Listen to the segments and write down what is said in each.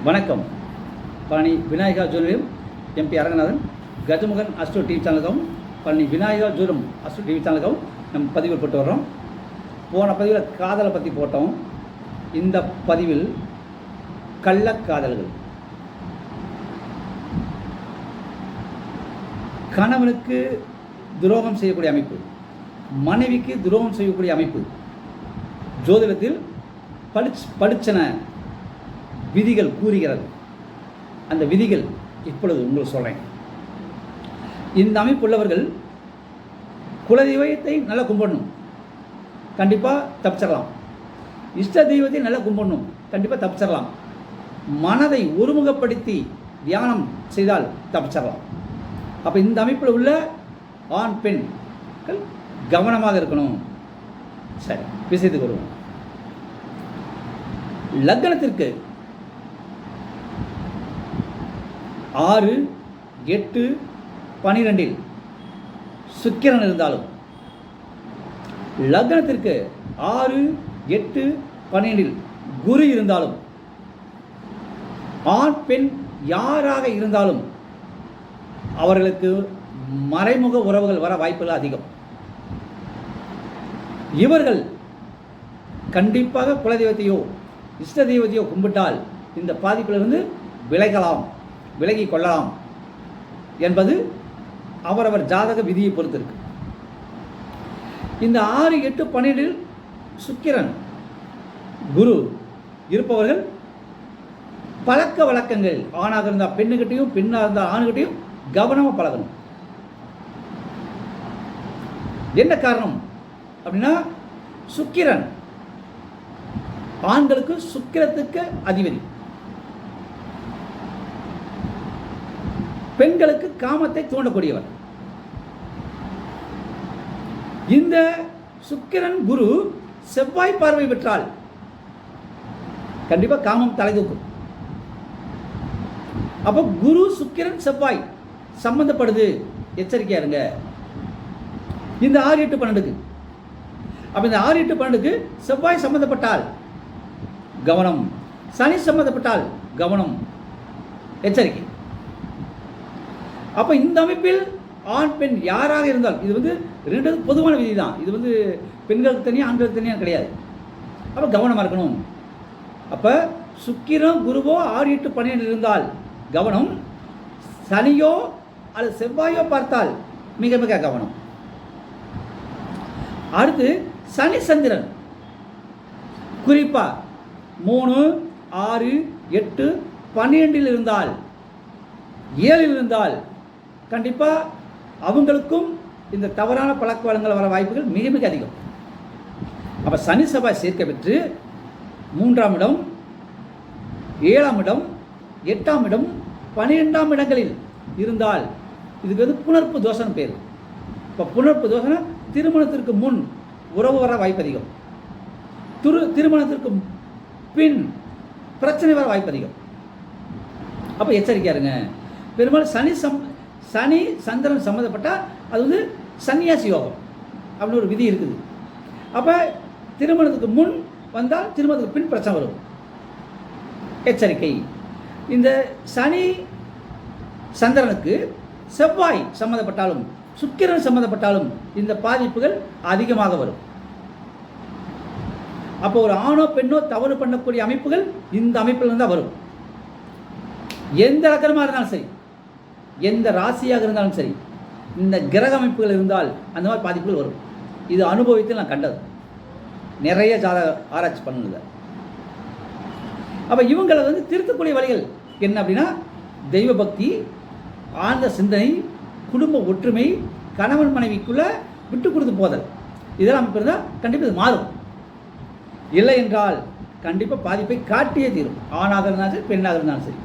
வணக்கம். பழனி விநாயகா ஜோதிடம் M P Aranganathan Gajamugan Astro TV சேனலுக்கும் பழனி விநாயகா ஜோதிடம் அஸ்ட்ரோ டிவி சேனலுக்கும் நம்ம பதிவில் போட்டு வர்றோம். போன பதிவில் காதலை பற்றி போட்டோம். இந்த பதிவில் கள்ளக்காதல்கள். கணவனுக்கு துரோகம் செய்யக்கூடிய அமைப்பு, மனைவிக்கு துரோகம் செய்யக்கூடிய அமைப்பு ஜோதிடத்தில் படிச்சன விதிகள் கூறுகிறது. அந்த விதிகள் இப்பொழுது உங்களுக்கு சொல்கிறேன். இந்த அமைப்புள்ளவர்கள் குலதெய்வத்தை நல்லா கும்பிடணும், கண்டிப்பாக தப்பிச்சிடலாம். இஷ்ட தெய்வத்தை நல்லா கும்பிடணும், கண்டிப்பாக தப்பிச்சிடலாம். மனதை ஒருமுகப்படுத்தி தியானம் செய்தால் தப்பிச்சிடலாம். அப்போ இந்த அமைப்பில் உள்ள ஆண் பெண்கள் கவனமாக இருக்கணும். சரி, விஷயத்துக்கு வருவோம். லக்னத்திற்கு 6, 8, 12 சுக்கிரன் இருந்தாலும், லக்னத்திற்கு 6, 8, 12 குரு இருந்தாலும், ஆண் பெண் யாராக இருந்தாலும் அவர்களுக்கு மறைமுக உறவுகள் வர வாய்ப்புகள் அதிகம். இவர்கள் கண்டிப்பாக குலதெய்வத்தையோ இஷ்ட தெய்வத்தையோ கும்பிட்டால் இந்த பாதிப்பிலிருந்து விலகி கொள்ளலாம் என்பது அவரவர் ஜாதக விதியை பொறுத்து இருக்கு. இந்த 6, 8, 12 சுக்கிரன் குரு இருப்பவர்கள் பழக்க வழக்கங்கள், ஆணாக இருந்தால் பெண்ணுகிட்டையும் பெண்ணாக இருந்தால் ஆணுகிட்டையும் கவனமாக பழகணும். என்ன காரணம் அப்படின்னா, சுக்கிரன் ஆண்களுக்கு சுக்கிரத்துக்கு அதிபதி, பெண்களுக்கு காமத்தை தூண்டக்கூடியவர். இந்த சுக்கிரன் குரு செவ்வாய் பார்வை பெற்றால் கண்டிப்பா காமம் தலை தூக்கும். அப்போ குரு சுக்கிரன் செவ்வாய் சம்பந்தப்படுது, எச்சரிக்கையா இருங்க. இந்த 6, 8, 12க்கு. அப்ப இந்த 6, 8, 12க்கு செவ்வாய் சம்பந்தப்பட்டால் கவனம், சனி சம்பந்தப்பட்டால் கவனம், எச்சரிக்கை. அப்போ இந்த அமைப்பில் ஆண் பெண் யாராக இருந்தால், இது ரெண்டு பொதுவான விதி தான். இது பெண்களுக்கு தனியாக ஆண்களுக்கு தனியாக கிடையாது. அப்போ கவனமாக இருக்கணும். அப்போ சுக்கிரம் குருவோ 6, 8, 12 இருந்தால் கவனம், சனியோ அல்லது செவ்வாயோ பார்த்தால் மிக மிக கவனம். அடுத்து சனி சந்திரன் குறிப்பாக 3, 6, 8, 12 இருந்தால், 7 இருந்தால் கண்டிப்பாக அவங்களுக்கும் இந்த தவறான பழக்க வழங்கல் வர வாய்ப்புகள் மிக மிக அதிகம். அப்போ சனி செவ்வாய் சேர்க்க பெற்று 3ஆம் இடம், 7ஆம் இடம், 8ஆம் இடம், 12ஆம் இடங்களில் இருந்தால் இதுக்கு புணர்ப்பு தோஷம் பேர். இப்போ புணர்ப்பு தோஷம் திருமணத்திற்கு முன் உறவு வர வாய்ப்பு அதிகம், திருமணத்திற்கு பின் பிரச்சனை வர வாய்ப்பு அதிகம். அப்போ எச்சரிக்கையா இருங்க. பெரும்பாலும் சனி சந்திரன் சம்மந்தப்பட்டால் அது சன்னியாசி யோகம் அப்படின்னு ஒரு விதி இருக்குது. அப்போ திருமணத்துக்கு முன் வந்தால் திருமணத்துக்கு பின் பிரச்சனை வரும், எச்சரிக்கை. இந்த சனி சந்திரனுக்கு செவ்வாய் சம்மந்தப்பட்டாலும் சுக்கிரன் சம்மந்தப்பட்டாலும் இந்த பாதிப்புகள் அதிகமாக வரும். அப்போ ஒரு ஆணோ பெண்ணோ தவறு பண்ணக்கூடிய அமைப்புகள் இந்த அமைப்பில் இருந்தால் வரும். எந்த லக்னமாக இருந்தாலும் சரி, எந்த ராசியாக இருந்தாலும் சரி, இந்த கிரக அமைப்புகள் இருந்தால் அந்த மாதிரி பாதிப்புகள் வரும். இது அனுபவித்து நான் கண்டது, நிறைய ஆராய்ச்சி பண்ணுது. அப்போ இவங்களை திருத்தக்கூடிய வழிகள் என்ன அப்படின்னா, தெய்வ பக்தி, ஆழ்ந்த சிந்தனை, குடும்ப ஒற்றுமை, கணவன் மனைவிக்குள்ள விட்டு கொடுத்து போதல், இதெல்லாம் அமைப்பு இருந்தால் கண்டிப்பாக இது மாறும். இல்லை என்றால் கண்டிப்பாக பாதிப்பை காட்டியே தீரும், ஆணாக இருந்தாலும் சரி பெண்ணாக இருந்தாலும் சரி.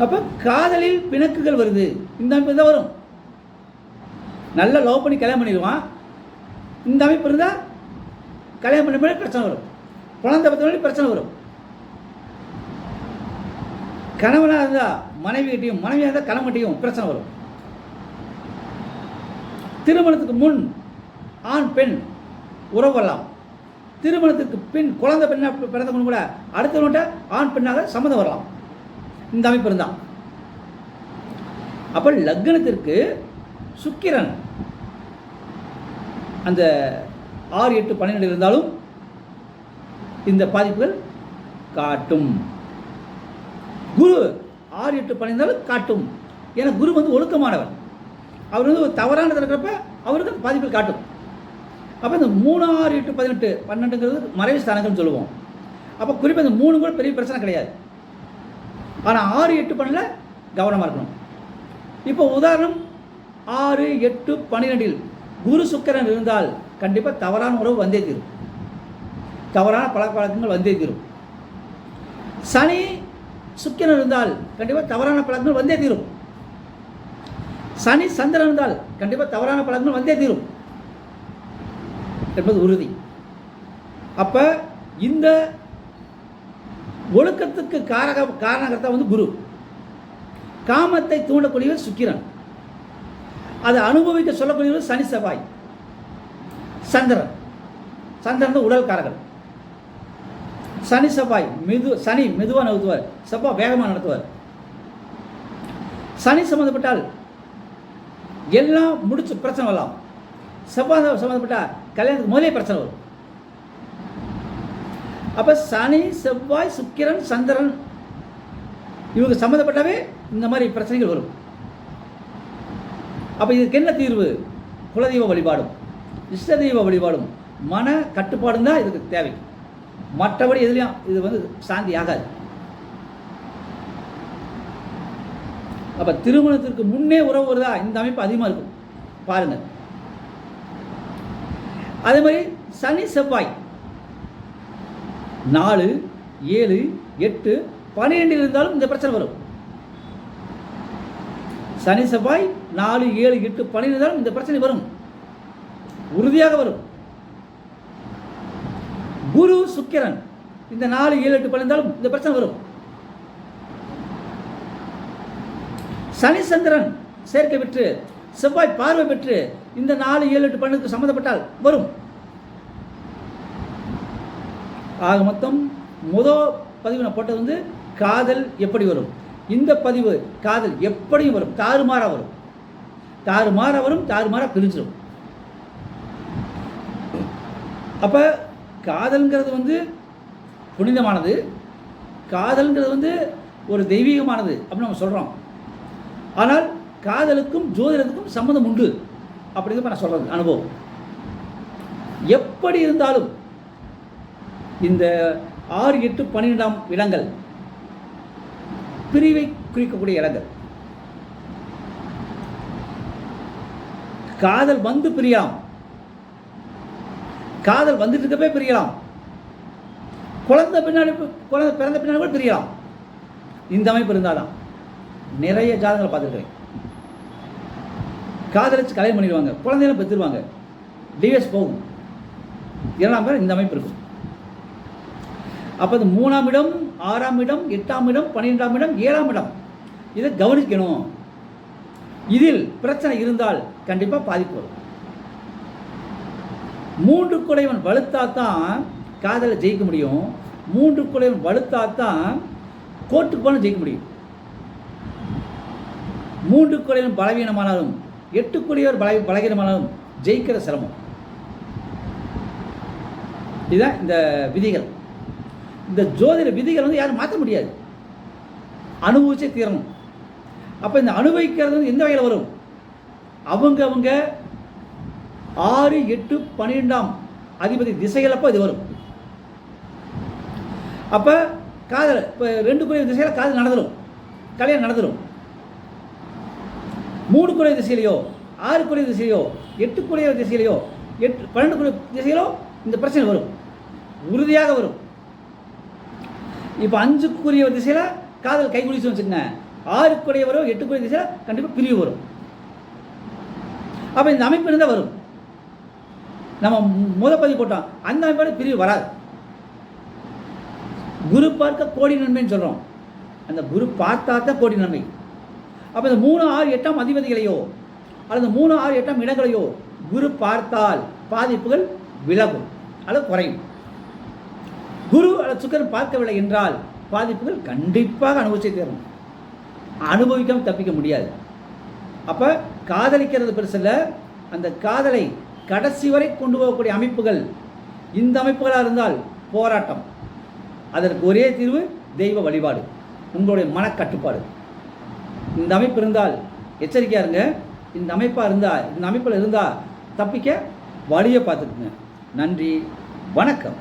அப்போ காதலில் பிணக்குகள் வருது, இந்த அமைப்பு தான் வரும். நல்லா லவ் பண்ணி கல்யாணம் பண்ணிடுவான், இந்த அமைப்பு இருந்தால் கல்யாணம் பண்ண பிரச்சனை வரும், குழந்தை பற்றி பிரச்சனை வரும். கணவனாக இருந்தால் மனைவிகிட்டையும், மனைவியாக இருந்தால் கணவன்கிட்டையும் பிரச்சனை வரும். திருமணத்துக்கு முன் ஆண் பெண் உறவு வரலாம், திருமணத்திற்கு பின் குழந்தை பெண்ணா பிறந்தவங்க கூட அடுத்தவன்கிட்ட ஆண் பெண்ணாக சம்மதம் வரலாம் இந்த அமைப்பு இருந்தால். அப்போ லக்னத்திற்கு சுக்கிரன் அந்த 6, 8, 12 இருந்தாலும் இந்த பாதிப்புகள் காட்டும். குரு 6, 8, 12 இருந்தாலும் காட்டும். ஏன்னா குரு வந்து ஒழுக்கமானவர். அவர் வந்து ஒரு தவறானது இருக்கிறப்ப அவருக்கு பாதிப்புகள் காட்டும். அப்போ இந்த 3, 6, 8, 18, 12ங்கிறது மறைவு ஸ்தானங்கள்னு சொல்லுவோம். அப்போ குறிப்பாக இந்த 3 கூட பெரிய பிரச்சனை கிடையாது. ஆனால் 6, 8, 12 கவனமாக இருக்கணும். இப்போ உதாரணம் 6, 8, 12 குரு சுக்கிரன் இருந்தால் கண்டிப்பாக தவறான உறவு வந்தே தீரும், தவறான பழக்கவழக்கங்கள் வந்தே தீரும். சனி சுக்கிரன் இருந்தால் கண்டிப்பாக தவறான பழக்கங்கள் வந்தே தீரும். சனி சந்திரன் இருந்தால் கண்டிப்பாக தவறான பழக்கங்கள் வந்தே தீரும் என்பது உறுதி. அப்ப இந்த ஒழுக்கத்துக்கு காரணகர்த்தா வந்து குரு. காமத்தை தூண்டக்கூடியவர் சுக்கிரன், அதை அனுபவிக்க சொல்லக்கூடியவர் சனி செவ்வாய். சந்திரன் தான் உடல் காரகர். சனி செவ்வாய் சனி மெதுவாக நடத்துவார், செவ்வாய் வேகமாக நடத்துவார். சனி சம்மந்தப்பட்டால் எல்லாம் முடிச்சு பிரச்சனை வரலாம். செவ்வாய் சம்மந்தப்பட்டால் கல்யாணத்துக்கு முதலே பிரச்சனை வரும். அப்போ சனி செவ்வாய் சுக்கிரன் சந்திரன் இவங்க சம்மந்தப்பட்டாவே இந்த மாதிரி பிரச்சனைகள் வரும். அப்போ இதுக்கு என்ன தீர்வு? குலதெய்வ வழிபாடும் இஷ்ட தெய்வ வழிபாடும் மன கட்டுப்பாடும் தான் இதுக்கு தேவை. மற்றபடி எதுலையும் இது வந்து சாந்தி ஆகாது. அப்போ திருமணத்திற்கு முன்னே உறவு வருதா இந்த அமைப்பு அதிகமாக இருக்கும் பாருங்க. அதே மாதிரி சனி செவ்வாய் 4, 7, 8, 12 இருந்தாலும் இந்த பிரச்சனை வரும். சனி செவ்வாய் 4, 7, 8, 12 இருந்தாலும் இந்த பிரச்சனை வரும், உறுதியாக வரும். குரு சுக்கிரன் இந்த 4, 7, 8, 12 இருந்தாலும் இந்த பிரச்சனை வரும். சனி சந்திரன் சேர்க்கை பெற்று செவ்வாய் பார்வை பெற்று இந்த 4, 7, 8, 12 சம்பந்தப்பட்டால் வரும். ஆக மொத்தம் முதல் பதிவு நான் போட்டது வந்து காதல் எப்படி வரும். இந்த பதிவு காதல் எப்படியும் வரும், தாறுமாறா வரும், தாறுமாறா பிரிஞ்சிடும். அப்ப காதல்ங்கிறது வந்து புனிதமானது, காதல்ங்கிறது வந்து ஒரு தெய்வீகமானது அப்படின்னு நம்ம சொல்றோம். ஆனால் காதலுக்கும் ஜோதிடத்துக்கும் சம்மந்தம் உண்டு அப்படிங்கிறது நான் சொல்றது அனுபவம். எப்படி இருந்தாலும் இந்த 6, 8, 12 இடங்கள் பிரிவை குறிக்கக்கூடிய இடங்கள். காதல் வந்து பிரியலாம், காதல் வந்துட்டு இருக்கப்பே பிரியலாம், குழந்தை பிறந்த பின்னாடி கூட பிரியலாம். இந்த அமைப்பு இருந்தால்தான். நிறைய ஜாதகங்களை பார்த்துருக்கேன். காதலிச்சு கல்யாணம் பண்ணிடுவாங்க, குழந்தைகளும் பெற்றுருவாங்க, டிவைஸ் போகும். 7ஆம் பேர் இந்த அமைப்பு இருக்கும். அப்போ இந்த 3ஆம் இடம், 6ஆம் இடம், 8ஆம் இடம், 12ஆம் இடம், 7ஆம் இடம் இதை கவனிக்கணும். இதில் பிரச்சனை இருந்தால் கண்டிப்பாக பாதிப்பு வரும். 3 குடைவன் வலுத்தாத்தான் காதலை ஜெயிக்க முடியும். 3 குடைவன் வலுத்தாத்தான் கோர்ட்டுக்கு போன ஜெயிக்க முடியும். 3 குடைவன் பலவீனமானாலும் 8 குடையவர் பலவீனமானாலும் ஜெயிக்கிற சிரமம். இதுதான் இந்த விதிகள். இந்த ஜோதிட விதிகள் வந்து யாரும் மாற்ற முடியாது, அனுபவிச்சே தீரணும். அப்போ இந்த அனுபவிக்கிறது வந்து எந்த வகையில் வரும்? அவங்க 6, 8, 12 அதிபதி திசைகள் அப்போ இது வரும். அப்போ காதல் இப்போ 2 குறைய திசையில் காதல் நடந்துடும், கல்யாணம் நடந்துடும். 3 குறைய திசையிலையோ, 6 குறைய திசையிலையோ, 8 குறைய திசையிலையோ, 12 குறைய திசையிலோ இந்த பிரச்சனை வரும், உறுதியாக வரும். இப்போ 5 திசையில் காதல் கை குடிச்சு வச்சுக்கோங்க, 6 குறையவரோ 8 குறைய திசையில் கண்டிப்பாக பிரிவு வரும். அப்போ இந்த அமைப்பு இருந்தால் வரும். நம்ம பதிவு போட்டோம், அந்த அமைப்போட பிரிவு வராது. குரு பார்க்க கோடி நன்மைன்னு சொல்கிறோம், அந்த குரு பார்த்தா தான் கோடி நன்மை. அப்போ இந்த 3, 6, 8 அதிபதிகளையோ அல்லது 3, 6, 8 இடங்களையோ குரு பார்த்தால் பாதிப்புகள் விலகும் அல்லது குறையும். குரு அல்லது சுக்கிரன் பார்க்கவில்லை என்றால் பாதிப்புகள் கண்டிப்பாக அனுபவிச்சே தரும். அனுபவிக்காமல் தப்பிக்க முடியாது. அப்போ காதலிக்கிறது பெருசில்ல, அந்த காதலை கடைசி வரை கொண்டு போகக்கூடிய அமைப்புகள் இந்த அமைப்புகளாக இருந்தால் போராட்டம். அதற்கு ஒரே தீர்வு தெய்வ வழிபாடு, உங்களுடைய மனக்கட்டுப்பாடு. இந்த அமைப்பு இருந்தால் எச்சரிக்கையாக இருங்க. இந்த அமைப்பில் இருந்தால் தப்பிக்க வழியை பார்த்துக்குங்க. நன்றி, வணக்கம்.